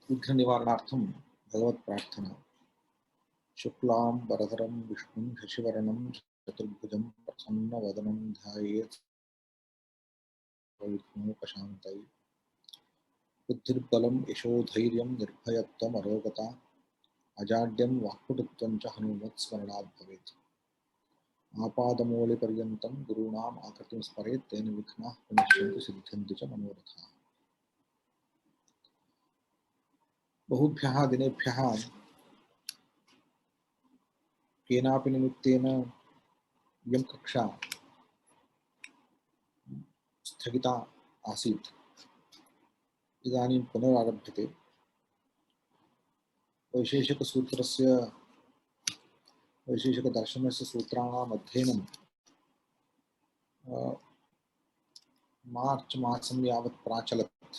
विघ्न निवारणार्थम भगवत प्रार्थना। शुक्लां वरदरं विष्णुं शशिवर्णं चतुर्भुजं प्रसन्नवदनं ध्यायेत् सर्वविघ्नोपशान्तये। बुद्धिर्बलं यशोधैर्यं निर्भयत्वम् अरोगता अजाड्यं वाक्पटुत्वं च हनुमत्स्मरणात् भवेत्। आपादमौलिपर्यन्तं गुरूणाम् आकृतिं स्मरेत् तेन विघ्नाः प्रणश्यन्ति सिद्ध्यन्ति च मनोरथाः। बहुभ्यः दिनेभ्यः केनापि निमित्तेन इयं कक्षा स्थगिता आसीत्। इदानीं पुनरारभ्यते। वैशेषिकदर्शनस्य सूत्राणाम् अध्ययनं मार्च मासं यावत् प्राचलत्।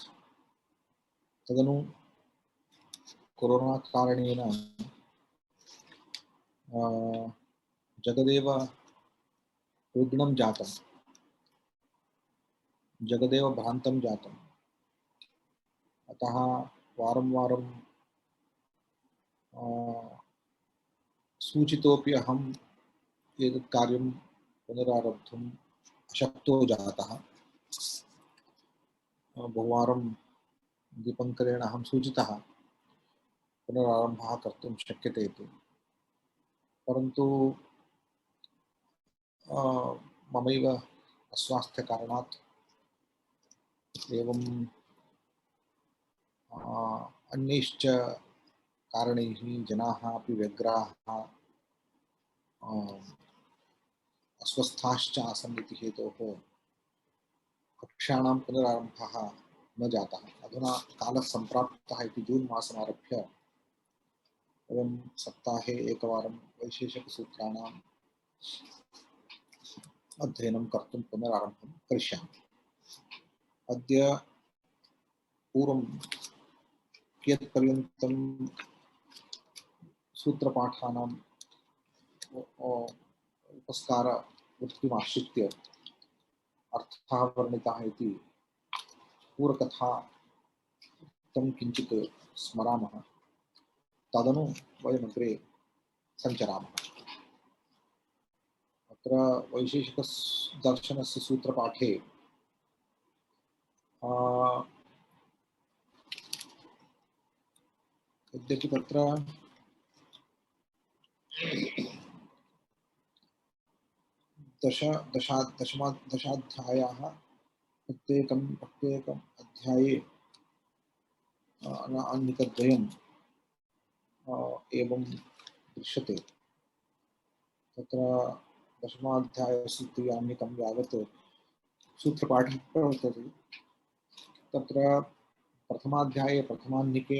तदनु कोरोना कारणेन जगदेव रुग्णं जातं, जगदेव भ्रान्तं जातम्। अतः वारं वारं सूचितोपि अहम् एतत् कार्यं पुनरारब्धुम् अशक्तो जातः। बहुवारं दीपङ्करेण अहं सूचितः पुनरारम्भः कर्तुं शक्यते इति, परन्तु ममैव अस्वास्थ्यकारणात् एवं अन्यैश्च कारणैः जनाः अपि व्यग्राः अस्वस्थाश्च आसन् इति हेतोः कक्षाणां पुनरारम्भः न जातः। अधुना कालः सम्प्राप्तः इति जून् मासमारभ्य वयं सप्ताहे एकवारं वैशेषिकसूत्राणाम् अध्ययनं कर्तुं पुनरारम्भं करिष्यामि। अद्य पूर्वं कियत्पर्यन्तं सूत्रपाठानाम् उपस्कारवृत्तिमाश्रित्य अर्थः वर्णितः इति पूर्वकथा तं किञ्चित् स्मरामः, तदनु वयमग्रे सञ्चरामः। अत्र वैशेषिकदर्शनस्य सूत्रपाठे यद्यपि तत्र दशाध्यायाः प्रत्येकम् अध्याये अन्निकद्वयम् एवं दृश्यते। तत्र दशमाध्यायस्य तृतीयान्निकं यावत् सूत्रपाठः वर्तते। तत्र प्रथमाध्याये प्रथमान्निके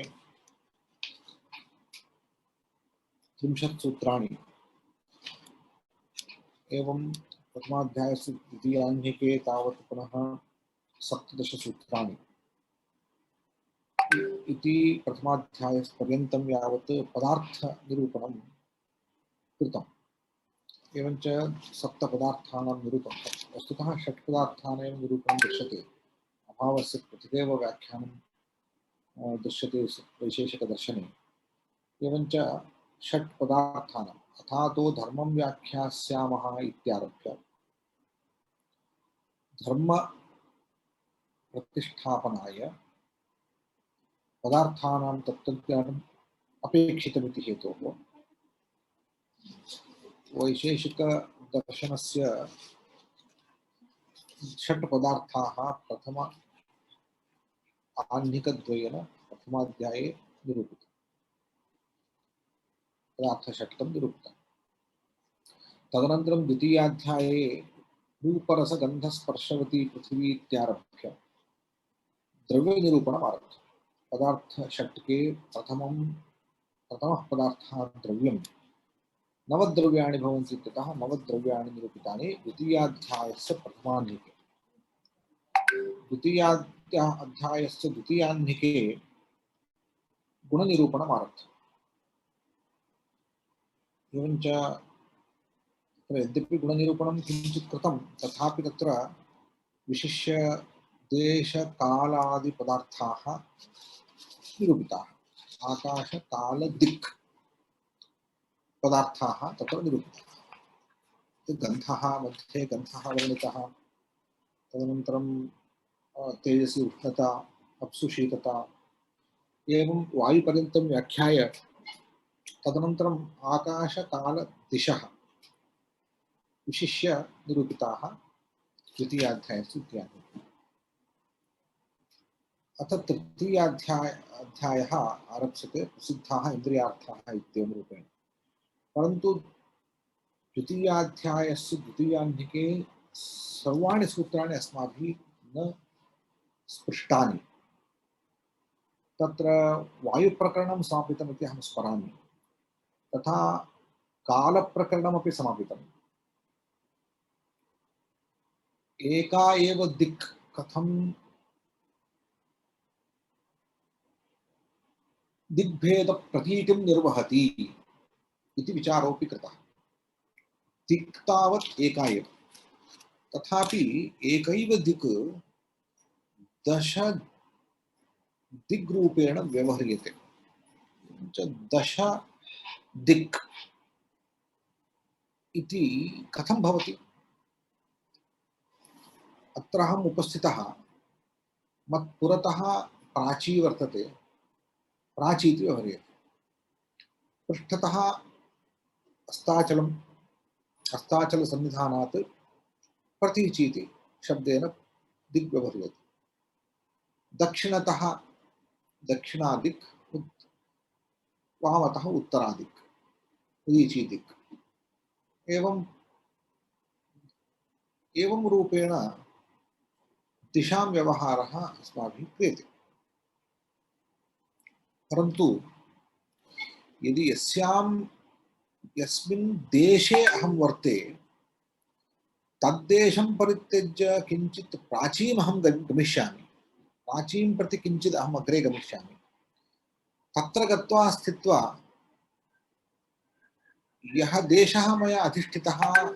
30 सूत्राणि, एवं प्रथमाध्यायस्य द्वितीयान्निके तावत् पुनः 17 सूत्राणि इति प्रथमाध्यायपर्यन्तं यावत् पदार्थनिरूपणं कृतम्। एवञ्च 7 पदार्थानां निरूपणं, वस्तुतः 6 पदार्थानां निरूपणं दृश्यते। अभावस्य पृथगेव व्याख्यानं दृश्यते वैशेषिकदर्शने। एवञ्च 6 पदार्थानाम् अथातो धर्मं व्याख्यास्यामः इत्यारभ्य धर्म प्रतिष्ठापनाय पदार्थानां तत्त्वज्ञानम् अपेक्षितमिति हेतोः वैशेषिकदर्शनस्य 6 पदार्थाः प्रथम आह्निकद्वयेन प्रथमाध्याये निरूपितम्। पदार्थषट्कं निरूपितम्। तदनन्तरं द्वितीयाध्याये रूपरसगन्धस्पर्शवती पृथिवी इत्यारभ्य द्रव्यनिरूपणम् आरब्धम्। पदार्थषट्के प्रथमः पदार्थः द्रव्यं। नवद्रव्याणि भवन्ति इत्यतः नवद्रव्याणि निरूपितानि द्वितीयाध्यायस्य प्रथमाह्निके। द्वितीयाध्यायस्य द्वितीयाह्निके गुणनिरूपणम् आरब्धम्। एवञ्च यद्यपि गुणनिरूपणं किञ्चित् कृतं, तथापि तत्र विशिष्य देशकालादि पदार्थाः निरूपिताः। आकाशकालदिक् पदार्थाः तत्र निरूपिताः। गन्धः मध्ये गन्धः वर्णितः, तदनन्तरं तेजसि उष्णता, अप्सु शीतता, एवं वायुपर्यन्तं व्याख्याय तदनन्तरम् आकाशकालदिशः विशिष्य निरूपिताः द्वितीयाध्यायस्य इत्यादि। अथ तृतीयाध्यायः आरप्स्यते प्रसिद्धाः इन्द्रियार्थाः इत्येवं रूपेण। परन्तु द्वितीयाध्यायस्य द्वितीयाह्निके सर्वाणि सूत्राणि अस्माभिः न स्पृष्टानि। तत्र वायुप्रकरणं समापितमिति अहं स्मरामि, तथा कालप्रकरणमपि समापितम्। एका एव दिक् कथं दिग्भेदप्रतीतिं निर्वहति इति विचारोऽपि कृतः। दिक् तावत् एका एव, तथापि एकैव दिक् दश दिग्रूपेण व्यवह्रियते। दश दिक् इति कथं भवति? अत्र अहम् उपस्थितः, मत्पुरतः प्राची वर्तते, प्राची इति व्यवह्रियते। पृष्ठतः अस्ताचलम्, अस्ताचलसन्निधानात् प्रतीची इति शब्देन दिक् व्यवह्रियते। दक्षिणतः दक्षिणादिक्, वामतः उत्तरादिक्, उदीची दिक्। एवं रूपेण दिशां व्यवहारः अस्माभिः क्रियते। परन्तु यदि यस्मिन् देशे अहं वर्ते तद्देशं परित्यज्य किञ्चित् प्राचीम् अहं गमिष्यामि, प्राचीं प्रति किञ्चित् अहम् अग्रे गमिष्यामि, तत्र गत्वा स्थित्वा यः देशः मया अधिष्ठितः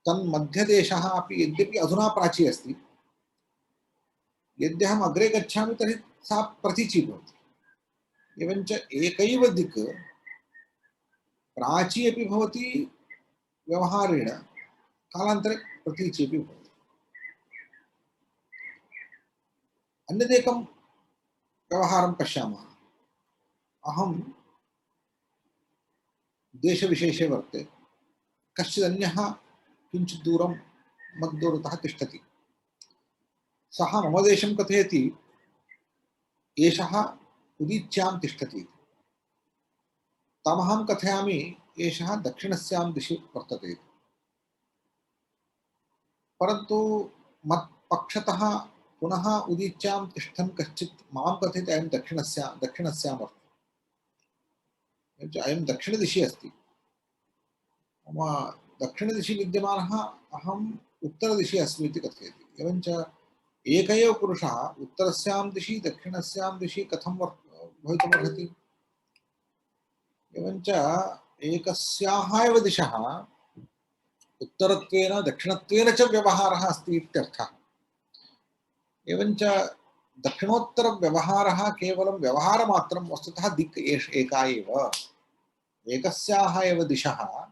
तन्मध्यदेशः अपि यद्यपि अधुना प्राची अस्ति, यद्यहम् अग्रे गच्छामि तर्हि सा प्रतीची भवति। एवञ्च एकैव दिक् प्राची अपि भवति, व्यवहारेण कालान्तरे प्रतीची अपि भवति। अन्यदेकं व्यवहारं पश्यामः। अहं देशविशेषे वर्ते, कश्चिदन्यः किञ्चित् दूरं मद्दूरतः तिष्ठति। सः मम देशं कथयति, एषः उदीच्यां तिष्ठति। तमहं कथयामि, एषः दक्षिणस्यां दिशि वर्तते। परन्तु मत्पक्षतः पुनः उदीच्यां तिष्ठन् कश्चित् मां कथयति, अयं दक्षिणस्यां वर्तते, अयं दक्षिणदिशि अस्ति, मम दक्षिणदिशि विद्यमानः अहम् उत्तरदिशि अस्मि इति कथयति। एवञ्च एक एव पुरुषः उत्तरस्यां दिशि दक्षिणस्यां दिशि कथं भवितुमर्हति? एवञ्च एकस्याः एव दिशः उत्तरत्वेन दक्षिणत्वेन च व्यवहारः अस्ति इत्यर्थः। एवञ्च दक्षिणोत्तरव्यवहारः केवलं व्यवहारमात्रं, वस्तुतः दिक् एका एव। एकस्याः एव दिशः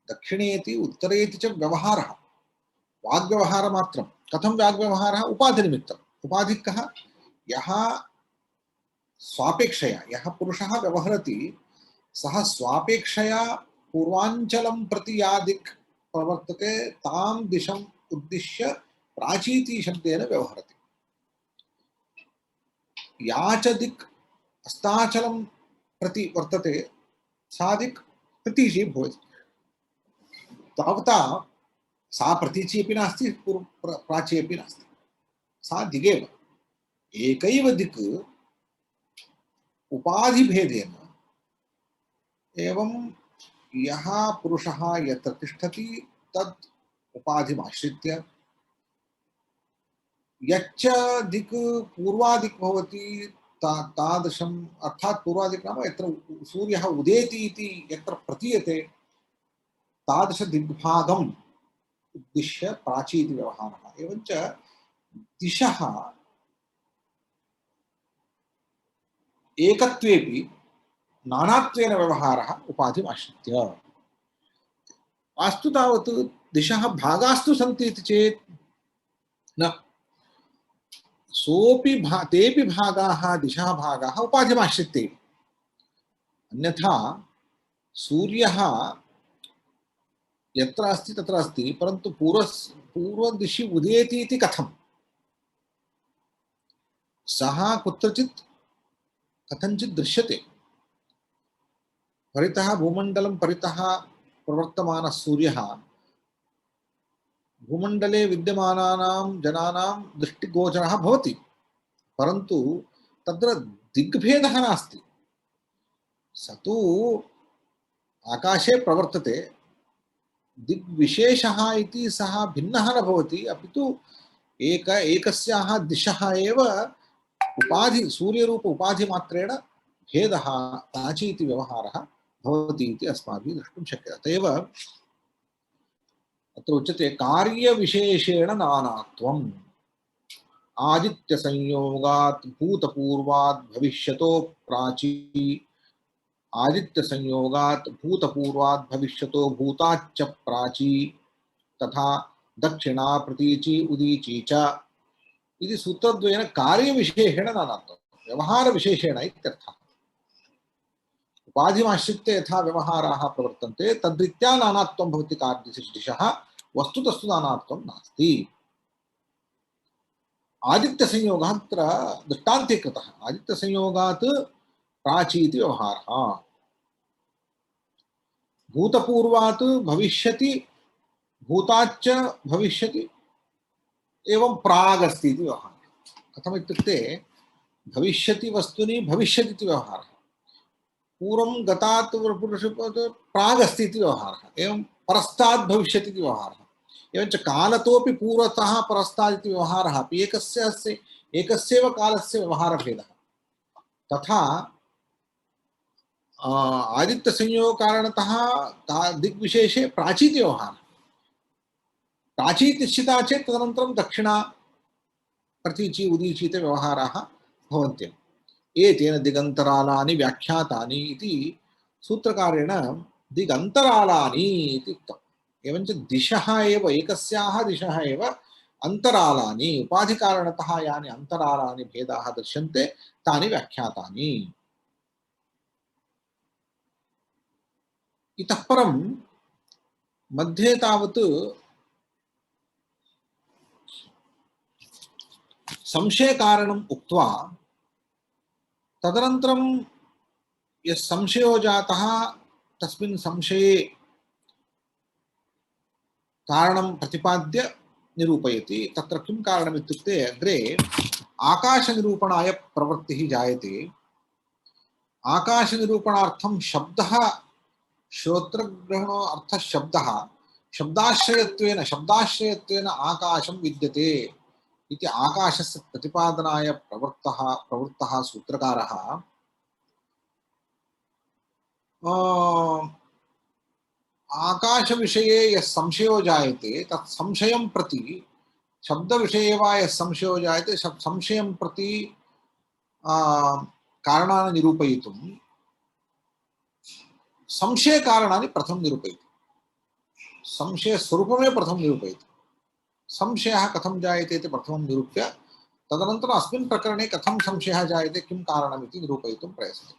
दक्षिणेति उत्तरेति च व्यवहारः, वाग्व्यवहारमात्रं। कथं वाग्व्यवहारः? उपाधिनिमित्तम्। उपाधिः कः? यः स्वापेक्षया, यः पुरुषः व्यवहरति, सः स्वापेक्षया पूर्वाञ्चलं प्रति या दिक् प्रवर्तते तां दिशम् उद्दिश्य प्राचीति शब्देन व्यवहरति। या च दिक् अस्ताचलं प्रति वर्तते सा दिक् प्रतीची भवति। तावता सा प्रतीची अपि नास्ति, प्राची अपि नास्ति, सा दिगेव। एकैव दिक् उपाधिभेदेन एवं यः पुरुषः यत्र तिष्ठति तत् उपाधिमाश्रित्य, यच्च दिक् पूर्वादिक् भवति तादृशम्, अर्थात् पूर्वादिक् नाम यत्र सूर्यः उदेति इति यत्र प्रतीयते तादृश दिग्भागं उद्दिश्य प्राची इति व्यवहारः। एवञ्च दिशः एकत्वेपि नानात्वेन व्यवहारः उपाधिमाश्रित्य। वास्तु तावत् दिशः भागास्तु सन्ति इति चेत् न, तेपि भागाः दिशः भागाः उपाधिमाश्रित्य। अन्यथा सूर्यः यत्र अस्ति तत्र अस्ति, परन्तु पूर्वदिशि उदेति इति कथम्? सः कुत्रचित् कथञ्चित् दृश्यते। परितः भूमण्डलं परितः प्रवर्तमानः सूर्यः भूमण्डले विद्यमानानां जनानां दृष्टिगोचरः भवति, परन्तु तत्र दिग्भेदः नास्ति। स तु आकाशे प्रवर्तते, दिग्विशेषः इति सः भिन्नः न भवति, अपि तु एकस्याः दिशः एव उपाधि सूर्यरूप उपाधिमात्रेण भेदः प्राची इति व्यवहारः भवति इति अस्माभिः द्रष्टुं शक्यते। अत एव अत्र उच्यते कार्यविशेषेण नानात्वम्। आदित्यसंयोगात् भूतपूर्वात् भविष्यतो प्राची, आदित्यसंयोगात् भूतपूर्वात् भविष्यतो भूताच्च प्राची, तथा दक्षिणा प्रतीची उदीची च इति सूत्रद्वयेन कार्यविशेषेण नानात्वं, व्यवहारविशेषेण इत्यर्थः। उपाधिमाश्रित्य यथा व्यवहाराः प्रवर्तन्ते तद्रीत्या नानात्वं भवति कार्यदिशः, वस्तुतस्तु नानात्वं नास्ति। आदित्यसंयोगः अत्र दृष्टान्ते कृतः। आदित्यसंयोगात् प्राची इति व्यवहारः, भूतपूर्वात् भविष्यति भूताच्च भविष्यति, एवं प्राग् अस्ति इति व्यवहारः। कथमित्युक्ते भविष्यति वस्तुनि भविष्यति इति व्यवहारः, पूर्वं गतात् पुरुषपद प्राग् अस्ति इति व्यवहारः, एवं परस्तात् भविष्यति इति व्यवहारः। एवञ्च कालतोपि पूर्वतः परस्तात् इति व्यवहारः अपि एकस्यैव कालस्य व्यवहारभेदः। तथा आदित्यसंयोगकारणतः दिग्विशेषे प्राचीति व्यवहारः। प्राची निश्चिता चेत् तदनन्तरं दक्षिणा प्रतीची उदीची इति व्यवहाराः भवन्त्येव। एतेन दिगन्तरालानि व्याख्यातानि इति सूत्रकारेण दिगन्तरालानि इति उक्तम्। एवञ्च दिशः एव, एकस्याः दिशः एव अन्तरालानि, उपाधिकारणतः यानि अन्तरालानि भेदाः दृश्यन्ते तानि व्याख्यातानि। इतः परं मध्ये तावत् संशयकारणम् उक्त्वा तदनन्तरं यः संशयो जातः तस्मिन् संशये कारणं प्रतिपाद्य निरूपयति। तत्र किं कारणम् इत्युक्ते अग्रे आकाशनिरूपणाय प्रवृत्तिः जायते। आकाशनिरूपणार्थं शब्दः, श्रोत्रग्रहणो अर्थः शब्दः, शब्दाश्रयत्वेन आकाशं विद्यते इति आकाशस्य प्रतिपादनाय प्रवृत्तः सूत्रकारः आकाशविषये यः संशयो जायते तत् संशयं प्रति, शब्दविषये वा यः संशयो जायते संशयं प्रति कारणानि निरूपयितुं संशयकारणानि प्रथमं निरूपयति, संशयस्वरूपमेव प्रथमं निरूपयति। संशयः कथं जायते इति प्रथमं निरूप्य तदनन्तरम् अस्मिन् प्रकरणे कथं संशयः जायते, किं कारणमिति निरूपयितुं प्रयतते।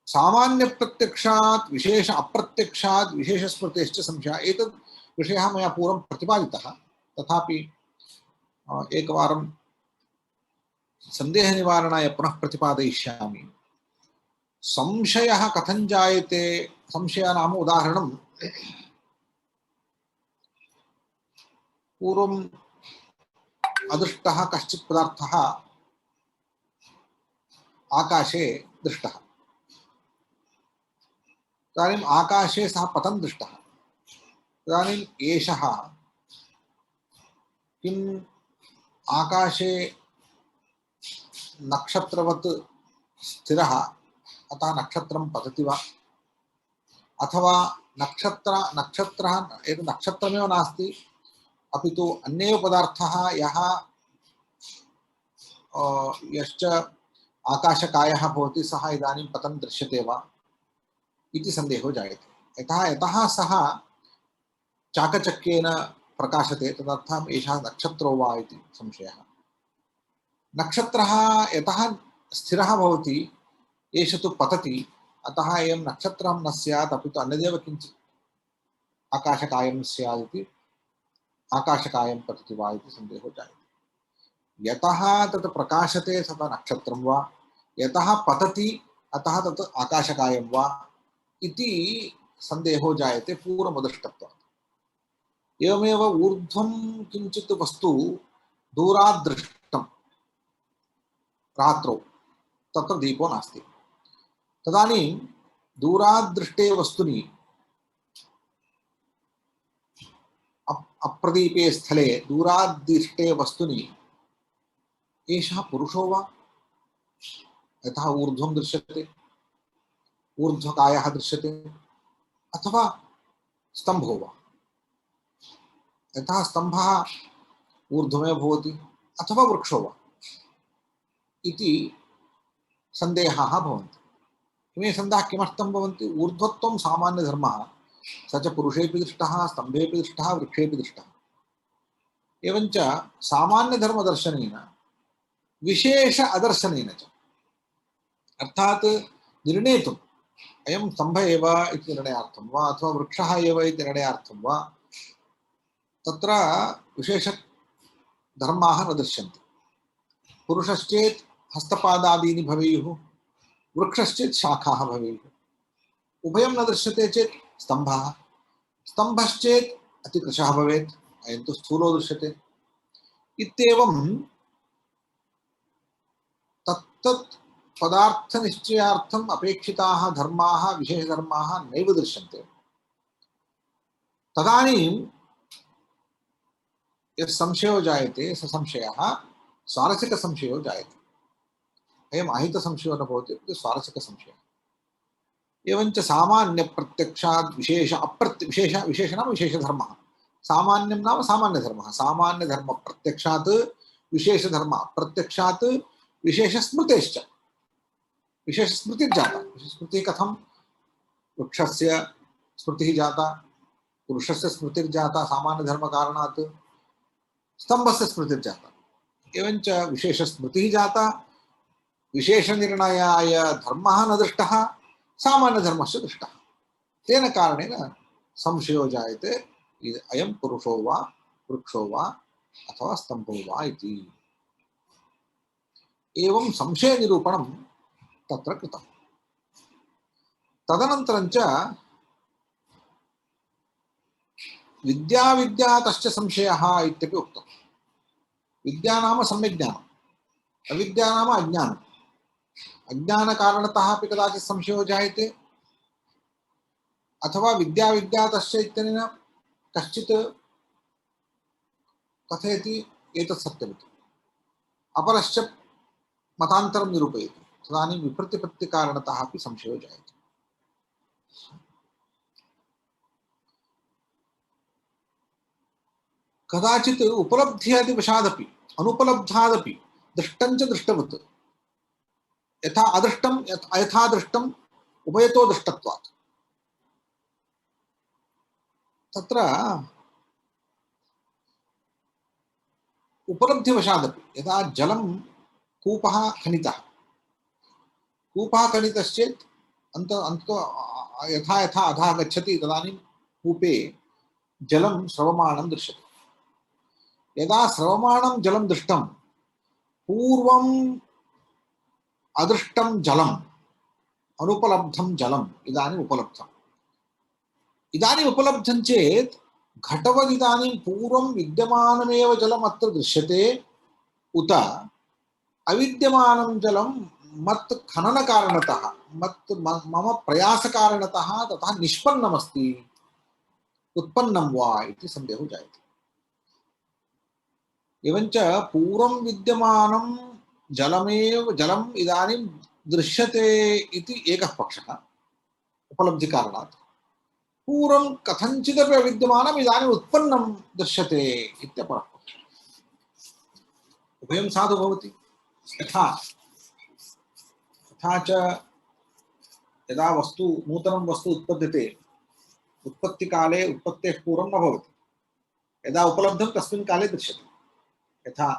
सामान्य प्रत्यक्षात् विशेष अप्रत्यक्षात् विशेषस्मृतेश्च संशयः, एतद् विषयः मया पूर्वं प्रतिपादितः, तथापि एकवारं सन्देहनिवारणाय पुनः प्रतिपादयिष्यामि। संशयः कथं जायते, संशयः नाम उदाहरणं पूर्वम् अदृष्टः कश्चित् पदार्थः आकाशे दृष्टः, इदानीम् आकाशे सः पतन् दृष्टः। इदानीम् एषः किम् आकाशे नक्षत्रवत् स्थिरः, अतः नक्षत्रं पतति वा, अथवा नक्षत्रः एतत् नक्षत्रमेव नास्ति, अपि तु अन्येव पदार्थः यः यश्च आकाशकायः भवति सः इदानीं पतन् दृश्यते वा इति सन्देहो जायते। यतः सः चाकचक्येन प्रकाशते तदर्थम् एषः नक्षत्रो वा इति संशयः। नक्षत्रः यतः स्थिरः भवति एष तु पतति, अतः एवं नक्षत्रं न स्यात्, अपि तु अन्यदेव किञ्चित् आकाशकायं स्यात् इति आकाशकायं पतति वा इति सन्देहो जायते। यतः तत् प्रकाशते तथा नक्षत्रं वा, यतः पतति अतः तत् आकाशकायं वा इति सन्देहो जायते पूर्वमदृष्टत्वात्। एवमेव ऊर्ध्वं किञ्चित् वस्तु दूरात् दृष्टं रात्रौ, तत्र दीपो नास्ति, तदानीं दूरात् दृष्टे वस्तुनि अप्रदीपे स्थले दूरात् दृष्टे वस्तुनि एषः पुरुषो वा, यतः ऊर्ध्वं दृश्यते, ऊर्ध्वकायः दृश्यते, अथवा स्तम्भो वा, यतः स्तम्भः ऊर्ध्वमेव भवति, अथवा वृक्षो वा इति सन्देहाः भवन्ति। इमे सन्देहाः किमर्थं भवन्ति? ऊर्ध्वत्वं सामान्यधर्मः, स च पुरुषेऽपि दृष्टः, स्तम्भेऽपि दृष्टः, वृक्षेऽपि दृष्टः। एवञ्च सामान्यधर्मदर्शनेन विशेष अदर्शनेन च, अर्थात् निर्णेतुम् अयं स्तम्भ एव इति निर्णयार्थं वा अथवा वृक्षः एव इति निर्णयार्थं वा तत्र विशेषधर्माः न दृश्यन्ते। पुरुषश्चेत् हस्तपादादीनि भवेयुः, वृक्षश्चेत् शाखाः भवेयुः। उभयं न दृश्यते चेत् स्तम्भः, स्तम्भश्चेत् अतिकृशः भवेत्, अयं तु स्थूलो दृश्यते। इत्येवं तत्तत् पदार्थनिश्चयार्थम् अपेक्षिताः धर्माः विशेषधर्माः नैव दृश्यन्ते। तदानीं यः संशयो जायते स संशयः स्वारसिकसंशयो जायते। अयम् अहितसंशयो न भवति, स्वारसिकसंशयः। एवञ्च सामान्यप्रत्यक्षात् विशेष विशेष नाम विशेषधर्मः, सामान्यं नाम सामान्यधर्मः, सामान्यधर्मप्रत्यक्षात् विशेषधर्म अप्रत्यक्षात् विशेषस्मृतेश्च, विशेषस्मृतिर्जाता। विशेषस्मृतिः कथं? वृक्षस्य स्मृतिः जाता, पुरुषस्य स्मृतिर्जाता सामान्यधर्मकारणात्, स्तम्भस्य स्मृतिर्जाता। एवञ्च विशेषस्मृतिः जाता, विशेषनिर्णयाय धर्मः न दृष्टः, सामान्यधर्मस्य दृष्टः। तेन कारणेन संशयो जायते, अयं पुरुषो वा वृक्षो वा अथवा स्तम्भो वा इति। एवं संशयनिरूपणं तत्र कृतम्। तदनन्तरं च विद्याविद्यातश्च संशयः इत्यपि उक्तम्। विद्या नाम सम्यक् ज्ञानम्, अविद्या नाम अज्ञानम्। अज्ञानकारणतः अपि कदाचित् संशयो जायते, अथवा विद्याविद्यातश्च इत्यनेन कश्चित् कथयति एतत् सत्यमिति, अपरश्च मतान्तरं निरूपयति, तदानीं विप्रतिपत्तिकारणतः अपि संशयो जायते। कदाचित् उपलब्ध्यादिवशादपि अनुपलब्धादपि दृष्टं च दृष्टवत्, यथा अदृष्टं यथा दृष्टम् उभयतो दृष्टत्वात्। तत्र उपलब्धिवशादपि यथा जलं कूपः खनितः, कूपः खनितश्चेत् अन्तो यथा यथा अधः गच्छति तदानीं कूपे जलं स्रवमाणं दृश्यते। यदा स्रवमाणं जलं दृष्टं, पूर्वम् अदृष्टं जलम्, अनुपलब्धं जलम् इदानीम् उपलब्धम्। इदानीम् उपलब्धं चेत् घटवद् इदानीं पूर्वं विद्यमानमेव जलम् अत्र दृश्यते, उत अविद्यमानं जलं मत् खननकारणतः मम प्रयासकारणतः ततः निष्पन्नमस्ति, उत्पन्नं वा इति सन्देहो जायते। एवञ्च पूर्वं विद्यमानं जलम् इदानीं दृश्यते इति एकः पक्षः उपलब्धिकारणात्। पूर्वं कथञ्चिदपि अविद्यमानम् इदानीम् उत्पन्नं दृश्यते इत्यपरः उभयं साधु भवति। यथा तथा च यदा वस्तु नूतनं वस्तु उत्पद्यते उत्पत्तिकाले उत्पत्तेः पूर्वं न भवति, यदा उपलब्धं तस्मिन् काले दृश्यते। यथा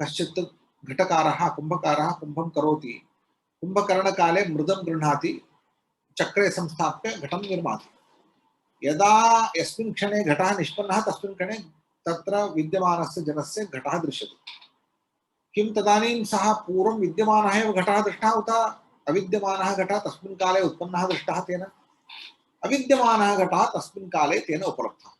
कश्चित् घटकारः कुम्भकारः कुम्भं करोति, कुम्भकरणकाले मृदं गृह्णाति, चक्रे संस्थाप्य घटं निर्माति। यदा यस्मिन् क्षणे घटः निष्पन्नः तस्मिन् क्षणे तत्र विद्यमानस्य जनस्य घटः दृश्यते। किं तदानीं सः पूर्वं विद्यमानः एव घटः दृष्टः उत अविद्यमानः घटः तस्मिन् काले उत्पन्नः दृष्टः तेन? अविद्यमानः घटः तस्मिन् काले तेन उपलब्धः।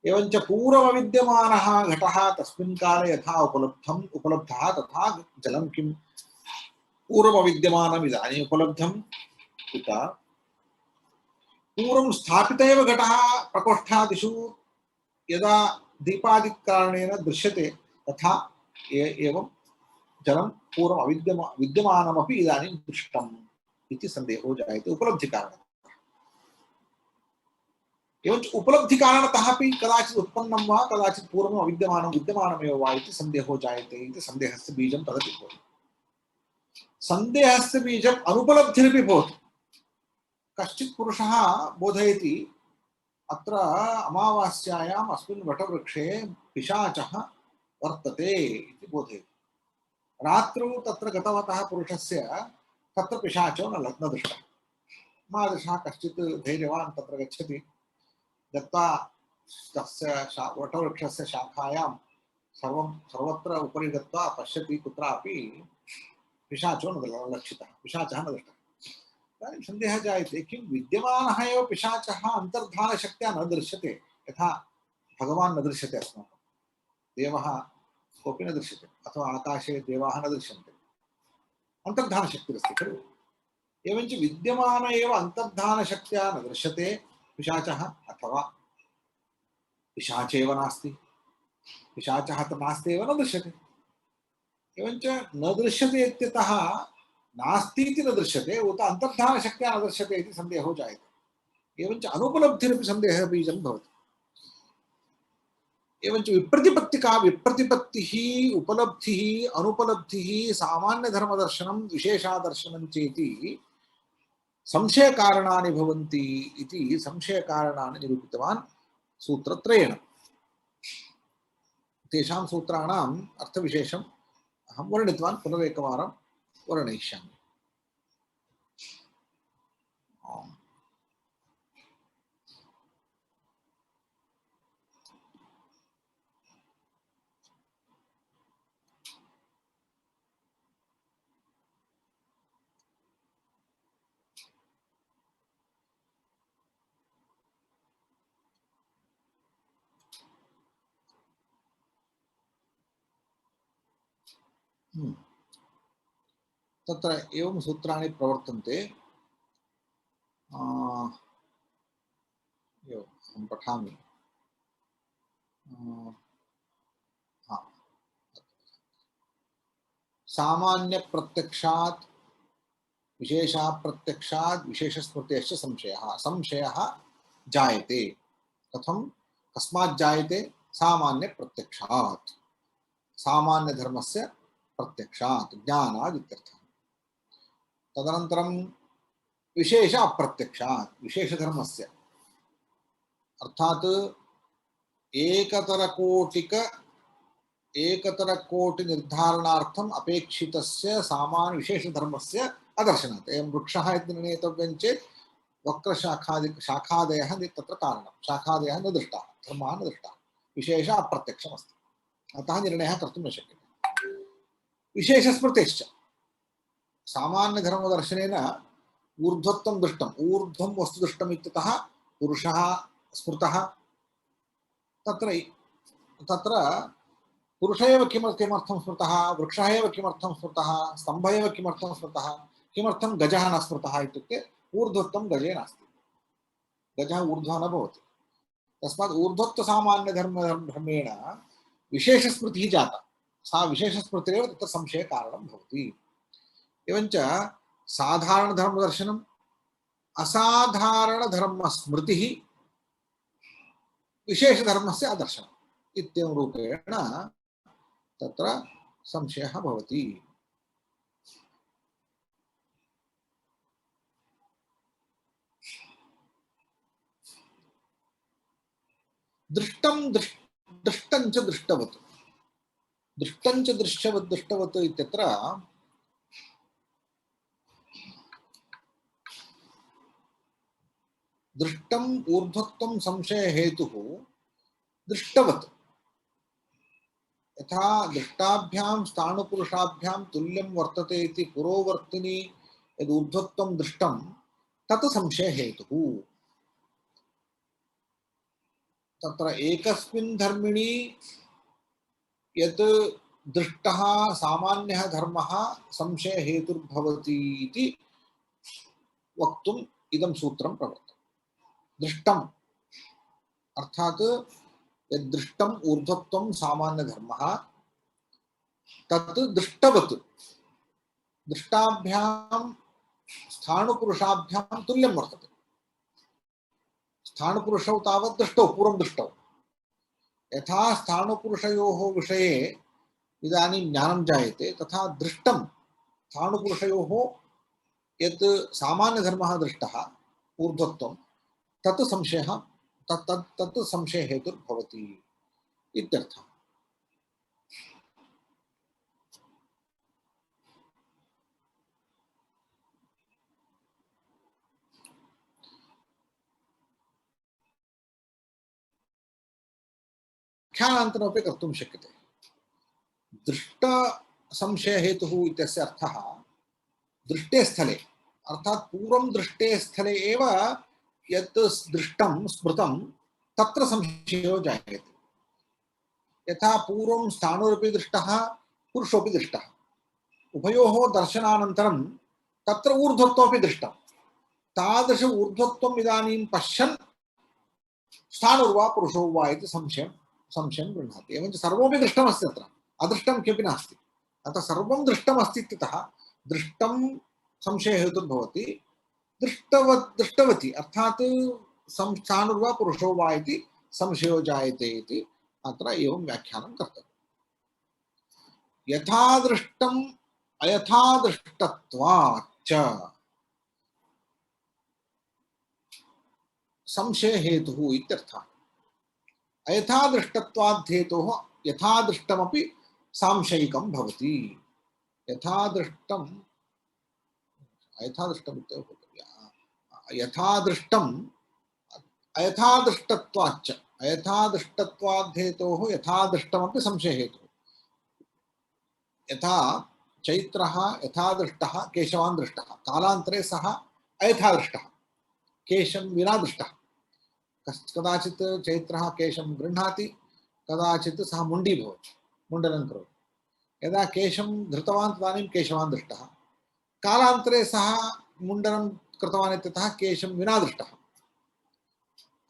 एवञ्च पूर्वमविद्यमानः घटः तस्मिन् काले यथा उपलब्धः तथा जलं किं पूर्वमविद्यमानम् इदानीम् उपलब्धम् उत पूर्वं स्थापित एव घटः प्रकोष्ठादिषु यदा दीपादिकारणेन दृश्यते तथा एवं जलं पूर्वं विद्यमानमपि इदानीं दृष्टम् इति सन्देहो जायते उपलब्धिकारणतः। एवञ्च उपलब्धिकारणतः अपि कदाचित् उत्पन्नं वा कदाचित् पूर्वम् अविद्यमानं विद्यमानमेव वा इति सन्देहो जायते इति सन्देहस्य बीजं तदपि भवति। सन्देहस्य बीजम् अनुपलब्धिरपि भवति। कश्चित् पुरुषः बोधयति अत्र अमावास्यायाम् अस्मिन् वटवृक्षे पिशाचः वर्तते इति बोधयति। रात्रौ तत्र गतवतः पुरुषस्य तत्र पिशाचो न दृष्टः। मादृशः कश्चित् धैर्यवान् तत्र गच्छति, गत्वा तस्य वटवृक्षस्य शाखायां सर्वत्र उपरि गत्वा पश्यति, कुत्रापि पिशाचो न लक्षितः, पिशाचः न दृष्टः। इदानीं सन्देहः जायते, किं विद्यमानः एव पिशाचः अन्तर्धानशक्त्या न दृश्यते? यथा भगवान् न दृश्यते, अस्माकं देवः कोऽपि न दृश्यते, अथवा आकाशे देवाः न दृश्यन्ते, अन्तर्धानशक्तिरस्ति खलु। एवञ्च विद्यमान एव अन्तर्धानशक्त्या न दृश्यते पिशाचः, अथवा पिशाचेव नास्ति, पिशाचः नास्ति एव न दृश्यते। एवञ्च न दृश्यते इत्यतः नास्ति इति न दृश्यते उत अन्तर्धानशक्त्या न दृश्यते इति सन्देहो जायते। एवञ्च अनुपलब्धिरपि सन्देहबीजं भवति। एवञ्च विप्रतिपत्तिः उपलब्धिः अनुपलब्धिः सामान्यधर्मदर्शनं विशेषादर्शनं चेति संशयकारणानि भवन्ति इति संशयकारणानि निरूपितवान् सूत्रत्रयेण। तेषां सूत्राणाम् अर्थविशेषम् अहं वर्णितवान्, पुनरेकवारं वर्णयिष्यामि। तत्र एवं सूत्राणि प्रवर्तन्ते। अहं पठामि। सामान्य प्रत्यक्षात् विशेषाप्रत्यक्षात् विशेषस्मृतेश्च संशयः जायते। कथं कस्मात् जायते? सामान्य प्रत्यक्षात्, सामान्य धर्मस्य प्रत्यक्षात् ज्ञानात् इत्यर्थः। तदनन्तरं विशेष अप्रत्यक्षात्, विशेषधर्मस्य अर्थात् एकतरकोटि निर्धारणार्थम् अपेक्षितस्य सामान्य विशेषधर्मस्य अदर्शनात्। एवं वृक्षः इति निर्णेतव्यं चेत् वक्रशाखादयः तत्र कारणं, शाखादयः न दृष्टाः, धर्माः न दृष्टाः, विशेष अप्रत्यक्षमस्ति, अतः निर्णयः कर्तुं न शक्यते। विशेषस्मृतेश्च सामान्यधर्मदर्शनेन ऊर्ध्वत्वं दृष्टम्, ऊर्ध्वं वस्तु दृष्टम् इत्यतः पुरुषः स्मृतः। तत्र पुरुष एव किमर्थं स्मृतः, वृक्षः एव किमर्थं स्मृतः, स्तम्भः एव किमर्थं स्मृतः, किमर्थं गजः न स्मृतः इत्युक्ते ऊर्ध्वत्वं गजे नास्ति, गजः ऊर्ध्वः न भवति। तस्मात् ऊर्ध्वत्वसामान्यधर्मेण विशेषस्मृतिः जाता, सा विशेषस्मृतिरेव तत्र संशयकारणं भवति। एवञ्च साधारणधर्मदर्शनम् असाधारणधर्मस्मृतिः विशेषधर्मस्य अदर्शनम् इत्येवं रूपेण तत्र संशयः भवति। दृष्टं च दृष्टवत्, दृष्टं च दृष्टवत् इत्यत्र दृष्टम् ऊर्ध्वत्वं संशय हेतुः दृष्टवत्, यथा दृष्टाभ्यां स्थाणुपुरुषाभ्यां तुल्यं वर्तते इति पुरोवर्तिनि यद् ऊर्ध्वत्वं दृष्टं तत् संशय हेतुः। तत्र एकस्मिन् धर्मिणि यत् दृष्टः सामान्यः धर्मः संशय हेतुर्भवति इति वक्तुम् इदं सूत्रं प्रवर्तते। दृष्टम् अर्थात् यद् दृष्टम् ऊर्ध्वत्वं सामान्यधर्मः तत् दृष्टवत् दृष्टाभ्यां स्थाणुपुरुषाभ्यां तुल्यं वर्तते। स्थाणुपुरुषौ तावत् दृष्टौ पूर्वं दृष्टौ, यथा स्थाणुपुरुषयोः विषये इदानीं ज्ञानं जायते तथा दृष्टं स्थाणुपुरुषयोः यत् सामान्यधर्मः दृष्टः ऊर्ध्वत्वं तत् संशयः तत् संशय हेतुर्भवति इत्यर्थः। व्याख्यानान्तरमपि कर्तुं शक्यते। दृष्ट संशय हेतुः इत्यस्य अर्थः दृष्टे स्थले अर्थात पूर्वं दृष्टे स्थले एव यत् दृष्टं स्मृतं तत्र संशयो जायते। यथा पूर्वं स्थाणुरपि दृष्टः पुरुषोऽपि दृष्टः, उभयोः दर्शनानन्तरं तत्र ऊर्ध्वत्वमपि दृष्टं, तादृश ऊर्ध्वत्वम् इदानीं पश्यन् स्थाणुर्वा पुरुषो वा इति संशयं गृह्णाति। एवञ्च सर्वमपि दृष्टमस्ति, तत्र अदृष्टं किमपि नास्ति। अतः सर्वं दृष्टमस्ति इत्यतः दृष्टं संशय हेतुर्भवति। दृष्टवती अर्थात स्थाणुर्वा पुरुषो वा इति संशयो जायते इति अत्र एवं व्याख्यानं कर्तव्यम्। यथादृष्टम् अयथादृष्टत्वाच्च संशय हेतुः इत्यर्थः। अयथादृष्टत्वाद् हेतोः यथादृष्टमपि सांशयिकं भवति। यथादृष्टम् अयथादृष्टम् यथादृष्टम् अयथादृष्टत्वाच्च अयथादृष्टत्वाद् हेतोः यथादृष्टमपि संशय हेतुः। यथा चैत्रः यथादृष्टः केशवान् दृष्टः, कालान्तरे सः अयथादृष्टः केशं विना दृष्टः। कदाचित् चैत्रः केशं गृह्णाति, कदाचित् सः मुण्डी भवति, मुण्डनं करोति। यदा केशं धृतवान् तदानीं केशवान् दृष्टः, कालान्तरे सः मुण्डनं कृतवान् इत्यतः केशं विना दृष्टः।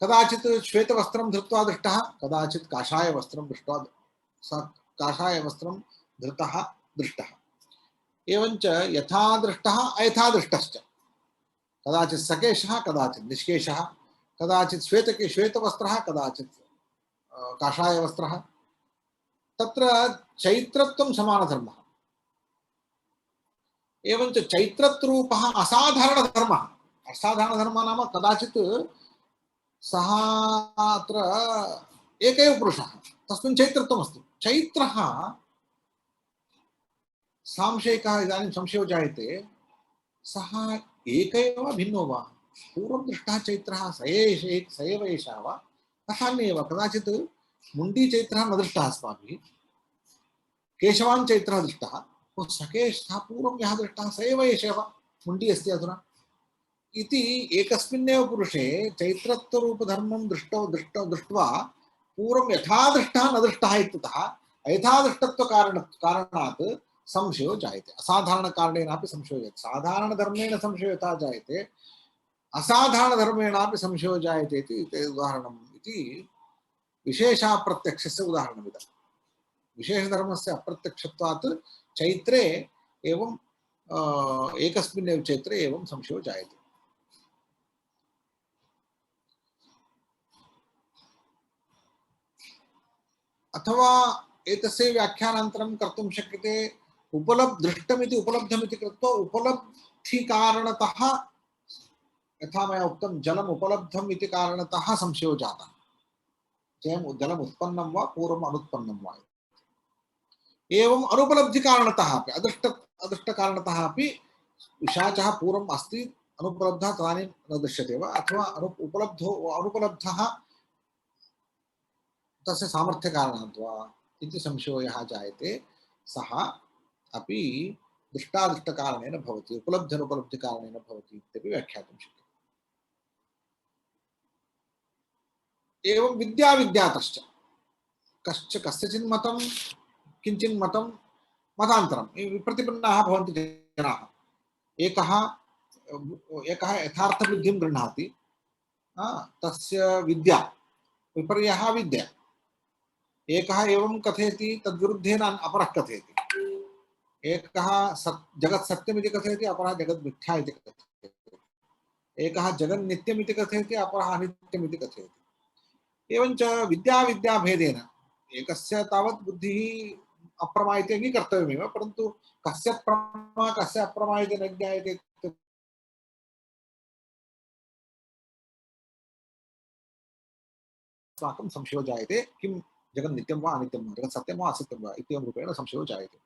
कदाचित् श्वेतवस्त्रं धृत्वा दृष्टः, कदाचित् काषायवस्त्रं दृष्ट्वा सः काषायवस्त्रं धृतः दृष्टः। एवञ्च यथा दृष्टः अयथा दृष्टश्च, कदाचित् सकेशः कदाचित् निष्केशः, कदाचित् श्वेतवस्त्रः कदाचित् काषायवस्त्रः। तत्र चैत्रत्वं समानधर्मः। एवञ्च चैत्रत्रूपः असाधारणधर्मः। असाधारणधर्मः नाम कदाचित् सः अत्र एक एव पुरुषः, तस्मिन् चैत्रत्वमस्ति। चैत्रः सांशयिकः इदानीं संशयो जायते, सः एक एव भिन्नो वा? पूर्वं दृष्टः चैत्रः स एव एषः वा? तथान्येव कदाचित् मुण्डीचैत्रः न दृष्टः अस्माभिः, केशवान् चैत्रः दृष्टः, सकेशः पूर्वं यः दृष्टः स एव एषः वा? मुण्डी अस्ति अधुना इति एकस्मिन्नेव पुरुषे चैत्रत्वरूपधर्मं दृष्ट्वा पूर्वं यथा दृष्टः न दृष्टः इत्यतः अयथादृष्टत्वकारणात् संशयो जायते। असाधारणकारणेनापि संशयो जायते। साधारणधर्मेण संशयो यथा जायते असाधारणधर्मेणापि संशयो जायते इति उदाहरणम् इति विशेषाप्रत्यक्षस्य उदाहरणमिदं। विशेषधर्मस्य अप्रत्यक्षत्वात् चैत्रे एवं एकस्मिन्नेव चैत्रे एवं संशयो जायते। अथवा एतस्य व्याख्यानान्तरं कर्तुं शक्यते दृष्टमिति उपलब्धमिति कृत्वा उपलब्धिकारणतः, यथा मया उक्तं जलम् उपलब्धम् इति कारणतः संशयो जातः, जलम् उत्पन्नं वा पूर्वम् अनुत्पन्नं वा। एवम् अनुपलब्धिकारणतः अपि अदृष्टकारणतः अपि पिशाचः पूर्वम् अस्ति, अनुपलब्धः तदानीं न दृश्यते वा, अथवा अनुपलब्धः तस्य सामर्थ्यकारणात् वा इति संशयो यः जायते सः अपि दृष्टादृष्टकारणेन भवति, उपलब्ध्यनुपलब्धिकारणेन भवति इत्यपि व्याख्यातुं शक्यते। एवं विद्याविद्यातश्च कस्यचित् मतं किञ्चित् मतं मतान्तरं विप्रतिपन्नाः भवन्ति जनाः। एकः यथार्थबुद्धिं गृह्णाति, तस्य विद्या विपर्यः विद्या। एकः एवं कथयति, तद्विरुद्धेन अपरः कथयति। एकः जगत् सत्यमिति कथयति, अपरः जगत् मिथ्या इति कथयति। एकः जगन्नित्यमिति कथयति, अपरः अनित्यमिति कथयति। एवञ्च विद्याविद्याभेदेन एकस्य तावत् बुद्धिः अप्रमा इति अङ्गीकर्तव्यमेव, परन्तु कस्य प्रमा कस्य अप्रमा इति न ज्ञायते। अस्माकं संशयो जायते, किं जगन् नित्यं वा अनित्यं वा, जगत् सत्यं वा असत्यं वा इत्येवं रूपेण संशयो जायते।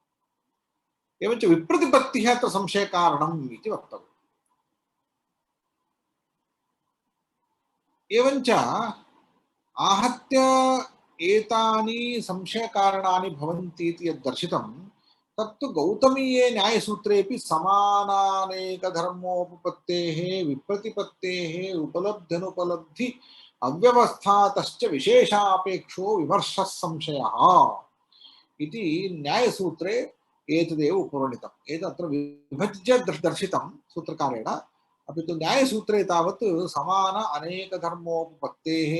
एवञ्च विप्रतिपत्तिः अत्र संशयकारणम् इति वक्तव्यम्। एवञ्च आहत्य एतानि संशयकारणानि भवन्ति इति यद् दर्शितं तत्तु गौतमीये न्यायसूत्रेऽपि समानानेकधर्मोपपत्तेः विप्रतिपत्तेः उपलब्ध्यनुपलब्धि अव्यवस्थातश्च विशेषापेक्षो विमर्शः संशयः इति न्यायसूत्रे एतदेव उपवर्णितम्। एतत्र विभज्य दर्शितं सूत्रकारेण, अपि तु न्यायसूत्रे तावत् समान अनेकधर्मोपपत्तेः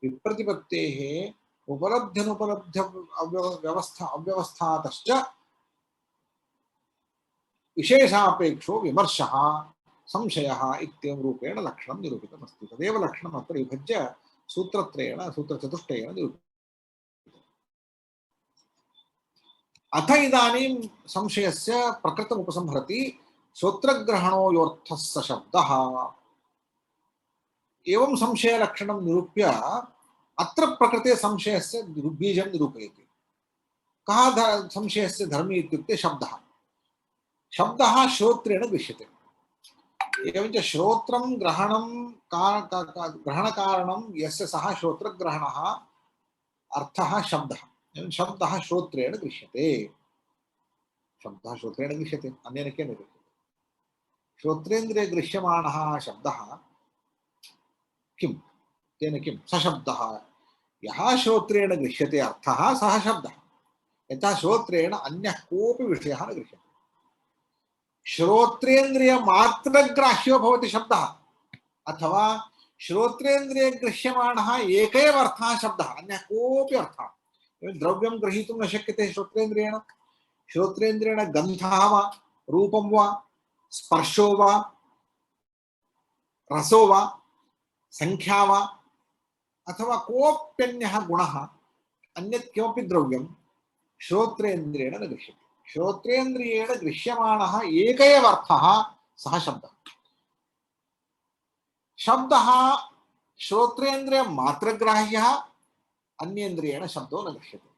विप्रतिपत्तेः उपलब्ध्यनुपलब्ध्य अव्यवस्थातश्च विशेषापेक्षो विमर्शः संशयः इत्येवं रूपेण लक्षणं निरूपितमस्ति। तदेव लक्षणम् अत्र विभज्य सूत्रचतुष्टयेन निरूपितम्। अथ इदानीं संशयस्य प्रकृतम् उपसंहरति। श्रोत्रग्रहणोऽर्थः स शब्दः। एवं संशयलक्षणं निरूप्य अत्र प्रकृते संशयस्य बीजं निरूपयति। कः संशयस्य धर्मी इत्युक्ते शब्दः। शब्दः श्रोत्रेण दृश्यते। एवञ्च श्रोत्रं ग्रहणकारणं यस्य सः श्रोत्रग्रहणः अर्थः शब्दः। शब्दः श्रोत्रेण दृश्यते। शब्दः श्रोत्रेण दृश्यते, अन्येन केन दृश्यते? श्रोत्रेन्द्रिये दृश्यमानः शब्दः किं? तेन किं? सशब्दः। यः श्रोत्रेण दृश्यते अर्थः सः शब्दः। यथा श्रोत्रेण अन्यः कोऽपि विषयः न दृश्यते। श्रोत्रेन्द्रियमात्रग्राह्यो भवति शब्दः, अथवा श्रोत्रेन्द्रिये गृह्यमाणः एक एव अर्थः शब्दः, अन्यः कोऽपि अर्थः। द्रव्यं ग्रहीतुं न शक्यते श्रोत्रेन्द्रियेण। श्रोत्रेन्द्रियेण गन्धः वा, रूपं वा, स्पर्शो वा, रसो वा, संख्या वा, अथवा कोऽप्यन्यः गुणः, अन्यत् किमपि द्रव्यं श्रोत्रेन्द्रियेण न दृश्यते। श्रोत्रेन्द्रियेण दृश्यमाणः एक एव अर्थः, सः शब्दः। शब्दः श्रोत्रेन्द्रियमात्रग्राह्यः, अन्येन्द्रियेण शब्दो न दृश्यते।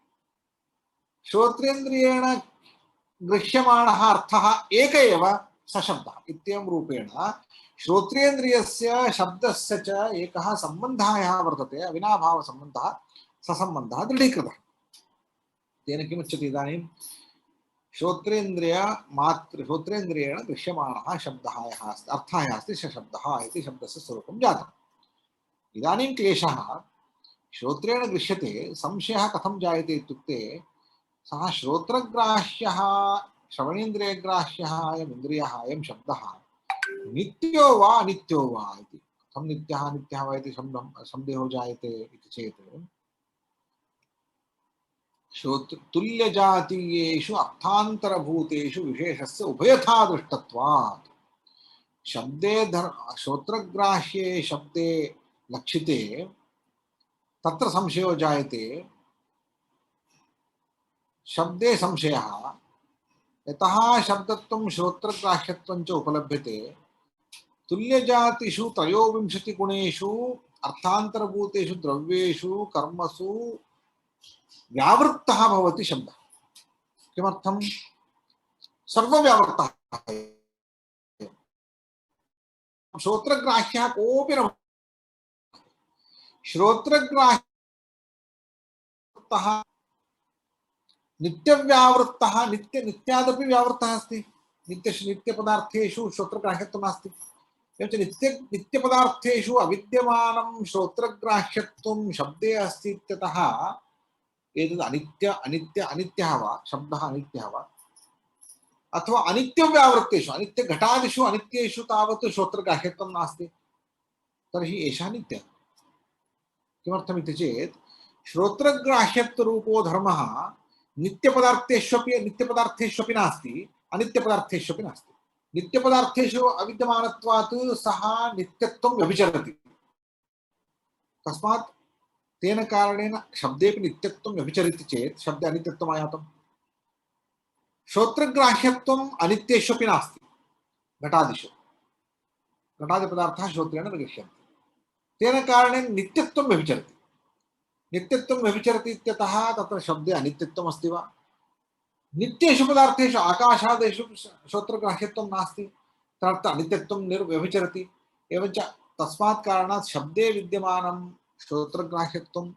श्रोत्रेन्द्रियेण गृह्यमाणः अर्थः एक एव, स शब्दः इत्येवं रूपेण श्रोत्रेन्द्रियस्य शब्दस्य च एकः सम्बन्धः यः वर्तते, अविनाभावसम्बन्धः, ससम्बन्धः दृढीकृतः। तेन किमुच्यते इदानीं? श्रोत्रेन्द्रियेण दृश्यमानः शब्दः यः अस्ति, अर्थः यः अस्ति, स शब्दः इति शब्दस्य स्वरूपं जातम्। इदानीं क्लेशः, श्रोत्रेण दृश्यते, संशयः कथं जायते इत्युक्ते सः श्रोत्रग्राह्यः, श्रवणेन्द्रियग्राह्यः अयम् इन्द्रियः, अयं शब्दः नित्यो वा अनित्यो वा इति। कथं नित्यः अनित्यः वा इति संदेहो जायते इति चेत्, तुल्यजातीयेषु अर्थान्तरभूतेषु विशेषस्य उभयथा दृष्टत्वात्। शब्दे श्रोत्रग्राह्ये शब्दे लक्षिते तत्र संशयो जायते। शब्दे संशयः यतः शब्दत्वं श्रोत्रग्राह्यत्वं च उपलभ्यते तुल्यजातिषु त्रयोविंशतिगुणेषु अर्थान्तरभूतेषु द्रव्येषु कर्मसु व्यावृत्तः भवति शब्दः। किमर्थं? सर्वव्यावृत्तः। श्रोत्रग्राह्यः कोऽपि न श्रोत्रग्राह्यः नित्यव्यावृत्तः नित्यादपि व्यावृत्तः अस्ति। नित्यपदार्थेषु श्रोत्रग्राह्यत्वं नास्ति। एवञ्च नित्यपदार्थेषु अविद्यमानं श्रोत्रग्राह्यत्वं शब्दे अस्ति इत्यतः एतद् अनित्यः वा शब्दः अनित्यः वा अथवा अनित्यव्यावृत्तेषु अनित्यघटादिषु अनित्येषु तावत् श्रोत्रग्राह्यत्वं नास्ति तर्हि एषः नित्यः। किमर्थमिति चेत् श्रोत्रग्राह्यत्वरूपो धर्मः नित्यपदार्थेष्वपि नास्ति अनित्यपदार्थेष्वपि नास्ति। नित्यपदार्थेषु अविद्यमानत्वात् सः नित्यत्वं व्यभिचरति। तस्मात् तेन कारणेन शब्देपि नित्यत्वं व्यभिचरति चेत् शब्दे अनित्यत्वम् आयातम्। श्रोत्रग्राह्यत्वम् अनित्येष्वपि नास्ति। घटादिषु घटादिपदार्थाः श्रोत्रेण न गृह्यन्ते। तेन कारणेन नित्यत्वं व्यभिचरति। नित्यत्वं व्यभिचरति इत्यतः तत्र शब्दे अनित्यत्वम् अस्ति वा? नित्येषु पदार्थेषु आकाशादेषु श्रोत्रग्राह्यत्वं नास्ति तदर्थम् अनित्यत्वं व्यभिचरति। एवञ्च तस्मात् कारणात् शब्दे विद्यमानं श्रोत्रग्राह्यत्वम्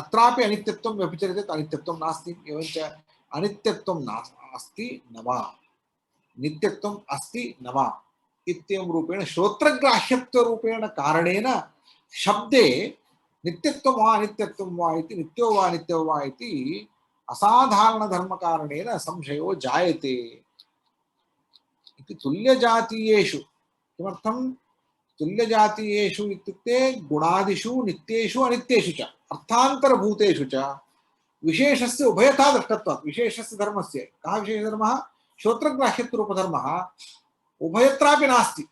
अत्रापि अनित्यत्वं व्यभिचरति अनित्यत्वं नास्ति। एवञ्च अनित्यत्वं नास्ति न वा नित्यत्वम् अस्ति न वा इत्येवं रूपेण श्रोत्रग्राह्यत्वरूपेण कारणेन शब्दे नित्यत्वं वा अनित्यत्वं वा इति नित्यो वा अनित्यो वा इति असाधारणधर्मकारणेन संशयो जायते इति। तुल्यजातीयेषु किमर्थं तुल्यजातीयेषु इत्युक्ते गुणादिषु नित्येषु अनित्येषु च अर्थान्तरभूतेषु च विशेषस्य उभयथा दृष्टत्वात् विशेषस्य धर्मस्य कः विशेषधर्मः? श्रोत्रग्राह्यत्वरूपधर्मः उभयत्रापि नास्ति।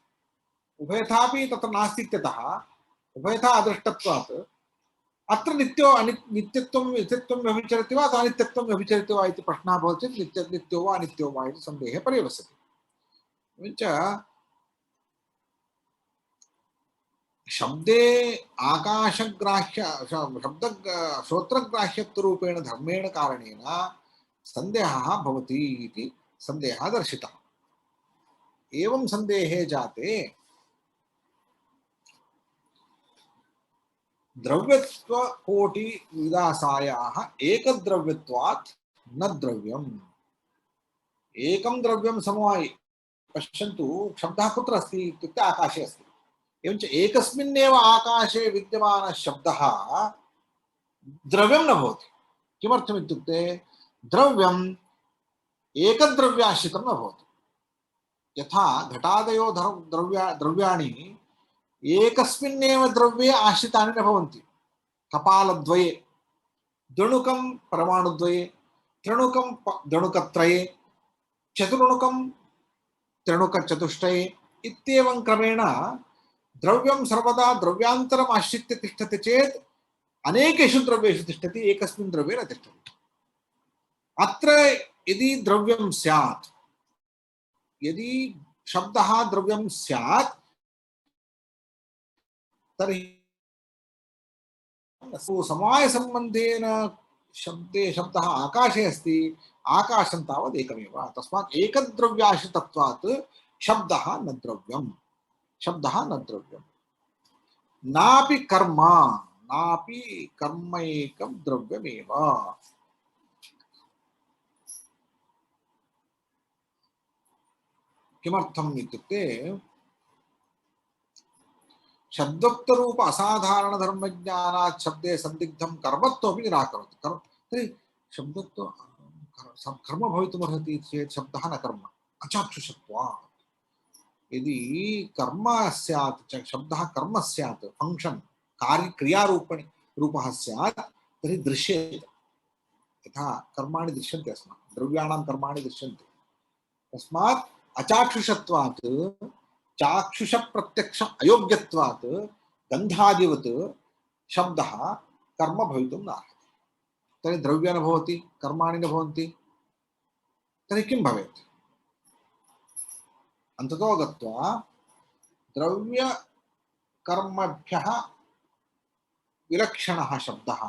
उभयथापि तत्र नास्ति इत्यतः उभयथा अदृष्टत्वात् अत्र नित्यत्वं नित्यत्वं व्यभिचरति वा अथवा अनित्यत्वं व्यभिचरति वा इति प्रश्नः भवति चेत् नित्यो वा अनित्यो वा इति सन्देहः पर्यवस्यते। एवञ्च शब्दे आकाशग्राह्य शब्द श्रोत्रग्राह्यत्वरूपेण धर्मेण कारणेन सन्देहः भवति इति सन्देहः दर्शितः। एवं सन्देहे जाते द्रव्यत्वकोटि विदासायाः एकद्रव्यत्वात् न द्रव्यम्। एकं द्रव्यं समवायि पश्यन्तु शब्दः कुत्र अस्ति इत्युक्ते आकाशे अस्ति। एवञ्च एकस्मिन्नेव आकाशे विद्यमानः शब्दः द्रव्यं न भवति। किमर्थम् इत्युक्ते द्रव्यम् एकद्रव्याश्रितं न भवति। यथा घटादयो द्रव्याणि एकस्मिन्नेव द्रव्ये आश्रितानि न भवन्ति। कपालद्वये द्वणुकं परमाणुद्वये त्रणुकं द्वणुकत्रये चतुर्णुकं त्रणुकचतुष्टये इत्येवं क्रमेण द्रव्यं सर्वदा द्रव्यान्तरम् आश्रित्य तिष्ठति चेत् अनेकेषु द्रव्येषु तिष्ठति एकस्मिन् द्रव्ये न तिष्ठति। अत्र यदि द्रव्यं स्यात् यदि शब्दः द्रव्यं स्यात् तर्हि समवायसम्बन्धेन शब्दे शब्दः आकाशे अस्ति आकाशं तावत् एकमेव। तस्मात् एकद्रव्याश्रितत्वात् शब्दः न द्रव्यम्। शब्दः न द्रव्यम्। नापि कर्म एकं द्रव्यमेव। किमर्थम् इत्युक्ते शब्दोक्तरूप असाधारण धर्मज्ञानात् शब्दे संदिग्धं कर्मत्वमपि निराकरोति। तर्हि शब्दत्व कर्म भवितुमर्हति चेत् शब्दः न कर्म अचाक्षुषत्वात्। यदि कर्म स्यात् शब्दः कर्म स्यात् फंक्शन कार्य क्रियारूपः स्यात् तर्हि दृश्येत। यथा कर्माणि दृश्यन्ते अस्माकं द्रव्याणां कर्माणि दृश्यन्ते। तस्मात् अचाक्षुषत्वात् चाक्षुष प्रत्यक्ष अयोग्यत्वात् गन्धादिवत् शब्दः कर्म भवितुं नार्हति। तर्हि द्रव्य न भवति, कर्माणि न भवन्ति, तर्हि किं भवेत्? अन्ततो गत्वा द्रव्यकर्मभ्यः विलक्षणः शब्दः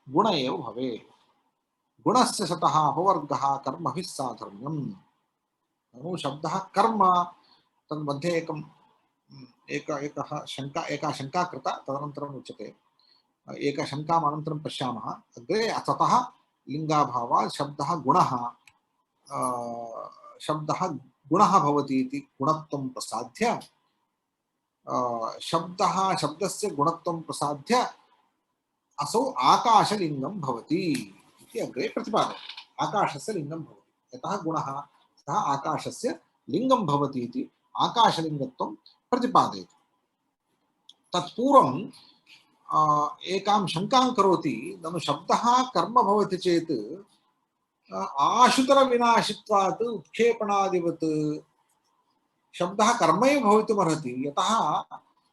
गुण एव भवेत्। गुणस्य सतः अपवर्गः कर्मभिः साधर्म्यम्। ननु शब्दः कर्म, तन्मध्ये एका शङ्का कृता, तदनन्तरम् उच्यते। एका शङ्काम् अनन्तरं पश्यामः। अग्रे सतः लिङ्गाभावात् शब्दः गुणः भवति इति गुणत्वं प्रसाद्य शब्दस्य गुणत्वं प्रसाद्य असौ आकाशलिङ्गं भवति इति अग्रे प्रतिपादयति। आकाशस्य लिङ्गं भवति, यतः गुणः सः आकाशस्य लिङ्गं भवति इति आकाशलिङ्गत्वं प्रतिपादयति। तत्पूर्वं एकां शङ्कां करोति, ननु शब्दः कर्म भवति चेत् आशुतरविनाशित्वात् उत्क्षेपणादिवत् शब्दः कर्मैव भवितुमर्हति।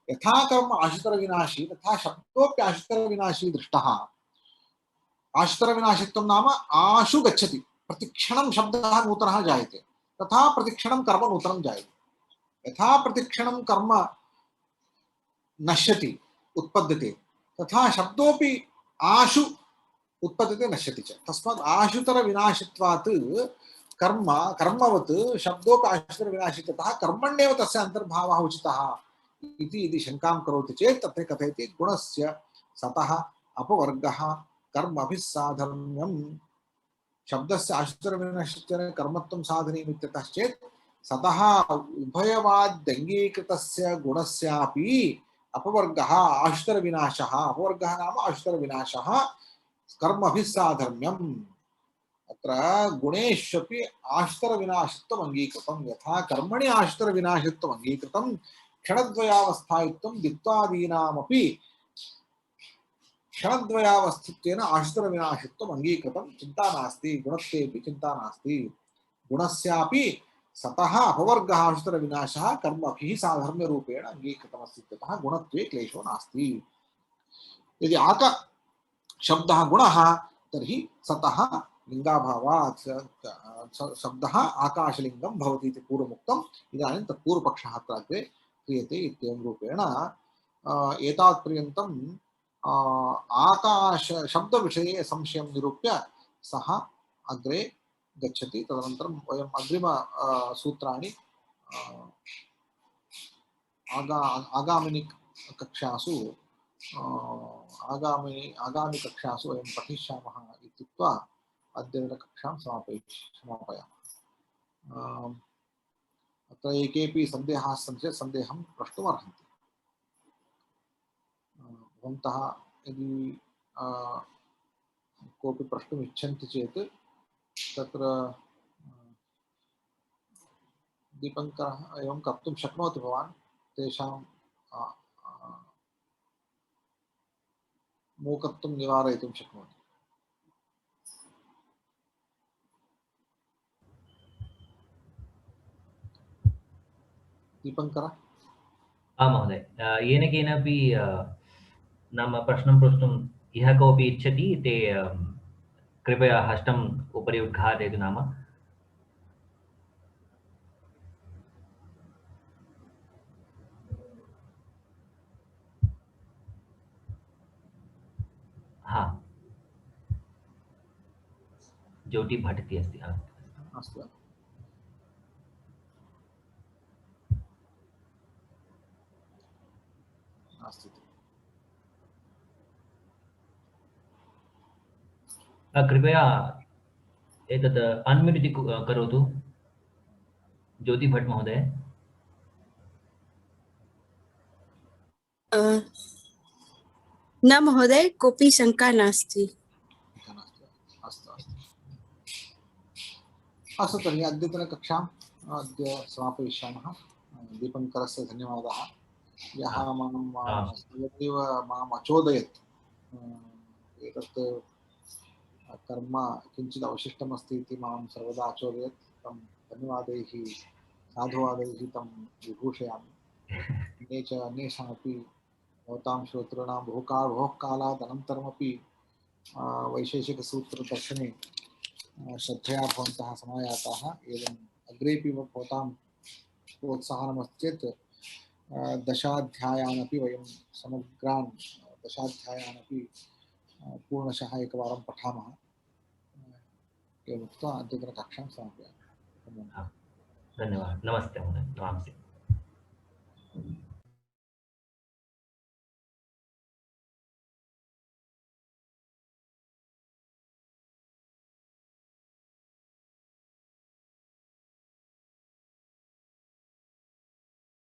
यथा कर्म आशुतरविनाशी तथा शब्दोऽपि आशुतरविनाशी दृष्टः। आशुतरविनाशित्वं नाम आशु गच्छति, प्रतिक्षणं शब्दः नूतनः जायते, तथा प्रतिक्षणं कर्म नूतनं जायते। यथा प्रतिक्षणं कर्म नश्यति, उत्पद्यते, तथा शब्दोऽपि आशु उत्पद्यते, नश्यति च। तस्मात् आशुतरविनाशित्वात् कर्मवत् शब्दोऽपि आशुतरविनाशित्वतः कर्मण्येव तस्य अन्तर्भावः उचितः इति यदि शङ्कां करोति चेत् तत्र कथयति गुणस्य सतः अपवर्गः कर्मभिः साधर्म्यम्। शब्दस्य आशुतरविनाशित्वेन कर्मत्वं साधनीयम् इत्यतः चेत् सतः उभयवाद्यङ्गीकृतस्य गुणस्यापि अपवर्गः आशुतरविनाशः, अपवर्गः नाम आशुतरविनाशः कर्मभिः साधर्म्यम्। अत्र गुणेष्वपि आशुतरविनाशित्वम् अङ्गीकृतं। यथा कर्मणि आशुतरविनाशित्वम् अङ्गीकृतं, क्षणद्वयावस्थायित्वं द्वित्वादीनामपि क्षणद्वयावस्थित्वेन आशुतरविनाशित्वम् अङ्गीकृतं। चिन्ता नास्ति, गुणस्येपि चिन्ता नास्ति। गुणस्यापि सतः अपवर्गः आशुतरविनाशः कर्मभिः साधर्म्यरूपेण अङ्गीकृतमस्ति इत्यतः गुणत्वे क्लेशो नास्ति। यदि शब्दः गुणः तर्हि सतः लिङ्गाभावात् शब्दः आकाशलिङ्गं भवति इति पूर्वमुक्तम्। इदानीं तत्पूर्वपक्षः अत्र अग्रे क्रियते इत्येवं रूपेण एतावत्पर्यन्तं आकाश शब्दविषये संशयं निरूप्य सः अग्रे गच्छति। तदनन्तरं वयम् अग्रिम सूत्राणि आगामिनि कक्षासु आगामि कक्षासु वयं पठिष्यामः इत्युक्त्वा अद्यतनकक्षां समापयामः। अत्र एकेपि सन्देहाः सन्ति चेत् सन्देहं प्रष्टुमर्हन्ति। भवन्तः यदि कोऽपि प्रष्टुम् इच्छन्ति चेत् तत्र दीपङ्करः एवं कर्तुं शक्नोति। भवान् तेषां मूकत्वं निवारयितुं शक्नोति। दीपङ्कर? आं महोदय, येन केनापि नाम प्रश्नं प्रष्टुम् यः कोऽपि इच्छति ते कृपया हस्तम् उपरि उद्घाटयतु। नाम हा, ज्योति भट् इति अस्ति। अस्तु। कृपया एतत् अन्म्यूट् इति करोतु, ज्योति भट् महोदय। न महोदय, कोऽपि शङ्का नास्ति। अस्तु तर्हि अद्यतनकक्षाम् अद्य समापयिष्यामः। दीपङ्करस्य धन्यवादः, यः स्वयमेव माम् अचोदयत्। एतत् कर्म किञ्चित् अवशिष्टमस्ति इति मां सर्वदा अचोदयत्। तं धन्यवादैः साधुवादैः तं विभूषयामि। अन्येषामपि भवतां श्रोतॄणां बहु कालात् अनन्तरमपि वैशेषिकसूत्रदर्शने श्रद्धया भवन्तः समायाताः। एवम् अग्रेपि भवतां प्रोत्साहनमस्ति चेत् दशाध्यायानपि वयं समग्रान् दशाध्यायानपि पूर्णशः एकवारं पठामः। एवमुक्त्वा अद्यतनकक्षां समापयामि। धन्यवादः। नमस्ते महोदय। नमांसि।